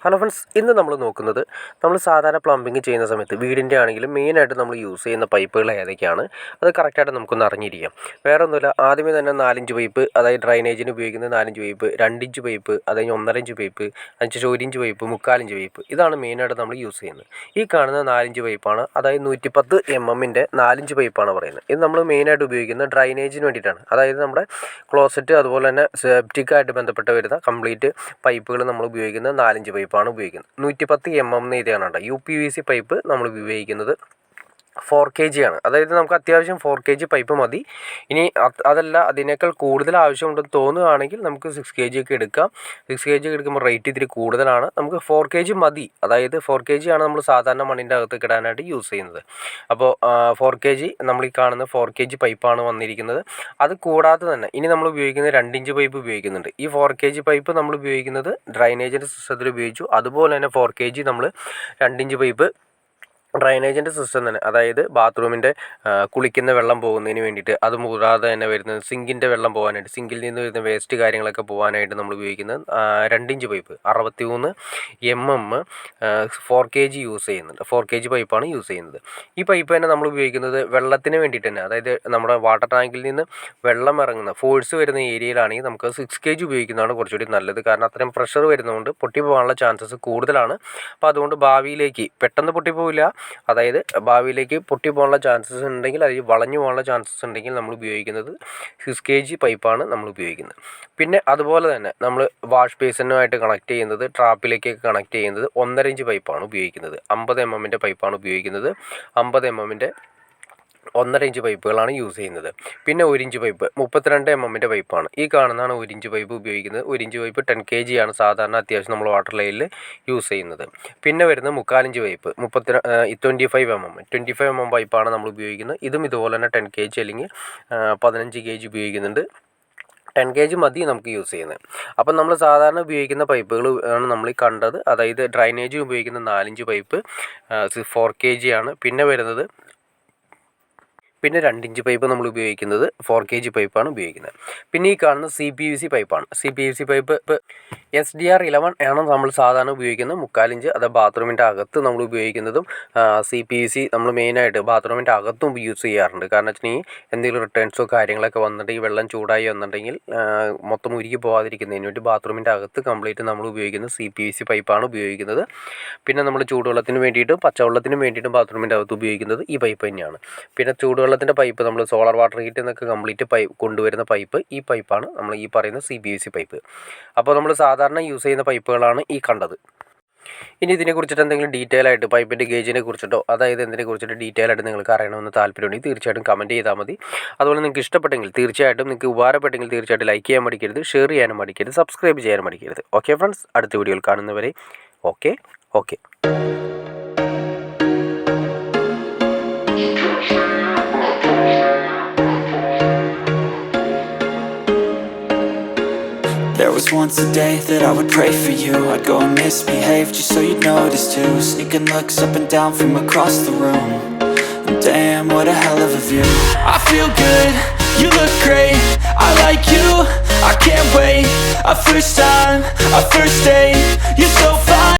Hello friends, ഇന്ന് നമ്മൾ നോക്കുന്നത് നമ്മൾ സാധാരണ പ്ലംബിങ് ചെയ്യുന്ന സമയത്ത് വീടിൻ്റെ ആണെങ്കിലും മെയിനായിട്ട് നമ്മൾ യൂസ് ചെയ്യുന്ന പൈപ്പുകൾ ഏതൊക്കെയാണ് അത് കറക്റ്റായിട്ട് നമുക്കൊന്ന് അറിഞ്ഞിരിക്കാം. വേറെ ഒന്നുമില്ല, ആദ്യമേ തന്നെ 4 പൈപ്പ്, അതായത് ഡ്രൈനേജിന് ഉപയോഗിക്കുന്ന 4 പൈപ്പ്, 2 പൈപ്പ്, അതായത് 1.5 പൈപ്പ്, 1 പൈപ്പ്, 3/4 പൈപ്പ്, ഇതാണ് മെയിനായിട്ട് നമ്മൾ യൂസ് ചെയ്യുന്നത്. ഈ കാണുന്ന 4 പൈപ്പാണ്, അതായത് 110 mm 4 പൈപ്പാണ് പറയുന്നത്. ഇത് നമ്മൾ മെയിനായിട്ട് ഉപയോഗിക്കുന്നത് ഡ്രൈനേജിന് വേണ്ടിയിട്ടാണ്. അതായത് നമ്മുടെ ക്ലോസറ്റ് അതുപോലെ തന്നെ സെപ്റ്റിക്കായിട്ട് ബന്ധപ്പെട്ട് വരുന്ന കംപ്ലീറ്റ് പൈപ്പുകൾ നമ്മൾ ഉപയോഗിക്കുന്നത് 4 പൈപ്പാണ് ഉപയോഗിക്കുന്നത്. 110 mm ഇതാണ് UPVC പൈപ്പ് നമ്മൾ ഉപയോഗിക്കുന്നത് 4 kg ആണ്. അതായത് നമുക്ക് അത്യാവശ്യം 4 kg പൈപ്പ് മതി. ഇനി അതല്ല അതിനേക്കാൾ കൂടുതൽ ആവശ്യമുണ്ടെന്ന് തോന്നുകയാണെങ്കിൽ നമുക്ക് 6 kg ഒക്കെ എടുക്കാം. 6 kg എടുക്കുമ്പോൾ റേറ്റ് ഇത്തിരി കൂടുതലാണ്. നമുക്ക് 4 kg മതി. അതായത് 4 kg ആണ് നമ്മൾ സാധാരണ മണ്ണിൻ്റെ അകത്ത് ഇടാനായിട്ട് യൂസ് ചെയ്യുന്നത്. അപ്പോൾ 4 kg നമ്മൾ ഈ കാണുന്ന 4 kg പൈപ്പാണ് വന്നിരിക്കുന്നത്. അത് കൂടാതെ തന്നെ ഇനി നമ്മൾ ഉപയോഗിക്കുന്നത് 2 ഇഞ്ച് പൈപ്പ് ഉപയോഗിക്കുന്നുണ്ട്. ഈ 4 kg പൈപ്പ് നമ്മൾ ഉപയോഗിക്കുന്നത് ഡ്രൈനേജിൻ്റെ സിസ്റ്റത്തിൽ ഉപയോഗിച്ചു. അതുപോലെ തന്നെ 4 kg നമ്മൾ 2 ഇഞ്ച് പൈപ്പ് ഡ്രൈനേജിൻ്റെ സിസ്റ്റം തന്നെ, അതായത് ബാത്റൂമിൻ്റെ കുളിക്കുന്ന വെള്ളം പോകുന്നതിന് വേണ്ടിയിട്ട്, അത് കൂടാതെ തന്നെ വരുന്നത് സിങ്കിൻ്റെ വെള്ളം പോകാനായിട്ട്, സിങ്കിൽ നിന്ന് വരുന്ന വേസ്റ്റ് കാര്യങ്ങളൊക്കെ പോകാനായിട്ട് നമ്മൾ ഉപയോഗിക്കുന്നത് 2 inch pipe 63 mm 4 kg use ചെയ്യുന്നുണ്ട്. 4 kg പൈപ്പാണ് യൂസ് ചെയ്യുന്നത്. ഈ പൈപ്പ് തന്നെ നമ്മൾ ഉപയോഗിക്കുന്നത് വെള്ളത്തിന് വേണ്ടിയിട്ട് തന്നെ, അതായത് നമ്മുടെ വാട്ടർ ടാങ്കിൽ നിന്ന് വെള്ളം ഇറങ്ങുന്ന ഫോഴ്സ് വരുന്ന ഏരിയയിലാണെങ്കിൽ നമുക്ക് 6 kg ഉപയോഗിക്കുന്നതാണ് കുറച്ചുകൂടി നല്ലത്. കാരണം അത്രയും പ്രഷർ വരുന്നതുകൊണ്ട് പൊട്ടിപ്പോകാനുള്ള ചാൻസസ് കൂടുതലാണ്. അപ്പോൾ അതുകൊണ്ട് ഭാവിയിലേക്ക് പെട്ടെന്ന് പൊട്ടിപ്പോവില്ല, അതായത് ഭാവിയിലേക്ക് പൊട്ടിപ്പോകാനുള്ള ചാൻസസ് ഉണ്ടെങ്കിൽ, അല്ലെങ്കിൽ വളഞ്ഞു പോകാനുള്ള ചാൻസസ് ഉണ്ടെങ്കിൽ നമ്മൾ ഉപയോഗിക്കുന്നത് 6 kg പൈപ്പാണ് നമ്മൾ ഉപയോഗിക്കുന്നത്. പിന്നെ അതുപോലെ തന്നെ നമ്മൾ വാഷ് ബേസിനുമായിട്ട് കണക്ട് ചെയ്യുന്നത്, ട്രാപ്പിലേക്ക് കണക്ട് ചെയ്യുന്നത് 1.5 ഇഞ്ച് പൈപ്പാണ് ഉപയോഗിക്കുന്നത്. 50 mm പൈപ്പാണ് ഉപയോഗിക്കുന്നത്. 50 mm 1.5 ഇഞ്ച് പൈപ്പുകളാണ് യൂസ് ചെയ്യുന്നത്. പിന്നെ 1 ഇഞ്ച് പൈപ്പ് 32 mm പൈപ്പാണ്. ഈ കാണുന്നതാണ് 1 ഇഞ്ച് പൈപ്പ് ഉപയോഗിക്കുന്നത്. 1 ഇഞ്ച് പൈപ്പ് 10 kg ആണ് സാധാരണ അത്യാവശ്യം നമ്മൾ വാട്ടർ ലൈനിൽ യൂസ് ചെയ്യുന്നത്. പിന്നെ വരുന്നത് 3/4 ഇഞ്ച് പൈപ്പ് 25 mm പൈപ്പാണ് നമ്മൾ ഉപയോഗിക്കുന്നത്. ഇതും ഇതുപോലെ തന്നെ 10 kg അല്ലെങ്കിൽ 15 kg ഉപയോഗിക്കുന്നുണ്ട്. 10 kg മതി നമുക്ക് യൂസ് ചെയ്യുന്നത്. അപ്പം നമ്മൾ സാധാരണ ഉപയോഗിക്കുന്ന പൈപ്പുകൾ ആണ് നമ്മൾ ഈ കണ്ടത്. അതായത് ഡ്രൈനേജ് ഉപയോഗിക്കുന്ന 4 ഇഞ്ച് പൈപ്പ് 4 kg ആണ്. പിന്നെ വരുന്നത് 2 ഇഞ്ച് പൈപ്പ് നമ്മൾ ഉപയോഗിക്കുന്നത് 4 kg പൈപ്പാണ് ഉപയോഗിക്കുന്നത്. പിന്നെ ഈ കാണുന്ന CPVC പൈപ്പാണ്. CPVC പൈപ്പ് SDR11 ആണ് നമ്മൾ സാധാരണ ഉപയോഗിക്കുന്നത്. 3/4 ഇഞ്ച്, അത് ബാത്റൂമിൻ്റെ അകത്ത് നമ്മൾ ഉപയോഗിക്കുന്നതും CPVC നമ്മൾ മെയിനായിട്ട് ബാത്റൂമിൻ്റെ അകത്തും യൂസ് ചെയ്യാറുണ്ട്. കാരണം വെച്ചിട്ടുണ്ടെങ്കിൽ എന്തെങ്കിലും റിട്ടേൺസോ കാര്യങ്ങളൊക്കെ വന്നിട്ടുണ്ടെങ്കിൽ, വെള്ളം ചൂടായി വന്നിട്ടുണ്ടെങ്കിൽ മൊത്തം ഉരുകി പോകാതിരിക്കുന്നതിന് വേണ്ടി ബാത്റൂമിൻ്റെ അകത്ത് കംപ്ലീറ്റ് നമ്മൾ ഉപയോഗിക്കുന്നത് CPVC പൈപ്പാണ് ഉപയോഗിക്കുന്നത്. പിന്നെ നമ്മൾ ചൂടുവെള്ളത്തിന് വേണ്ടിയിട്ടും പച്ചവെള്ളത്തിനും വേണ്ടിയിട്ടും ബാത്റൂമിൻ്റെ അകത്ത് ഉപയോഗിക്കുന്നത് ഈ പൈപ്പ് തന്നെയാണ്. പിന്നെ ചൂടുവെള്ളത്തിൻ്റെ പൈപ്പ് നമ്മൾ സോളാർ വാട്ടർ ഹീറ്റിൽ നിന്നൊക്കെ കംപ്ലീറ്റ് കൊണ്ടുവരുന്ന പൈപ്പ് ഈ പൈപ്പാണ് നമ്മൾ ഈ പറയുന്ന CPVC പൈപ്പ്. അപ്പോൾ നമ്മൾ സാധാരണ യൂസ് ചെയ്യുന്ന പൈപ്പുകളാണ് ഈ കണ്ടത്. ഇനി ഇതിനെക്കുറിച്ചിട്ട് എന്തെങ്കിലും ഡീറ്റെയിൽ ആയിട്ട് പൈപ്പിൻ്റെ ഗേജിനെ കുറിച്ചിട്ടോ, അതായത് എന്തിനെ കുറിച്ചിട്ട് ഡീറ്റെയിൽ ആയിട്ട് നിങ്ങൾക്ക് അറിയണമെന്ന് താല്പര്യമുണ്ടെങ്കിൽ തീർച്ചയായിട്ടും കമൻറ്റ് ചെയ്താൽ മതി. അതുപോലെ നിങ്ങൾക്ക് ഇഷ്ടപ്പെട്ടെങ്കിൽ തീർച്ചയായിട്ടും, നിങ്ങൾക്ക് ഉപകാരപ്പെട്ടെങ്കിൽ തീർച്ചയായിട്ടും ലൈക്ക് ചെയ്യാൻ മടിക്കരുത്, ഷെയർ ചെയ്യാനും മടിക്കരുത്, സബ്സ്ക്രൈബ് ചെയ്യാനും മടിക്കരുത്. ഓക്കെ ഫ്രണ്ട്സ്, അടുത്ത വീഡിയോയിൽ കാണുന്നവരെ okay. There was once a day that I would pray for you. I'd go and misbehave just so you'd notice too. Sneaking looks up and down from across the room. And damn, what a hell of a view. I feel good, you look great, I like you, I can't wait. A first time, a first date, you're so fine.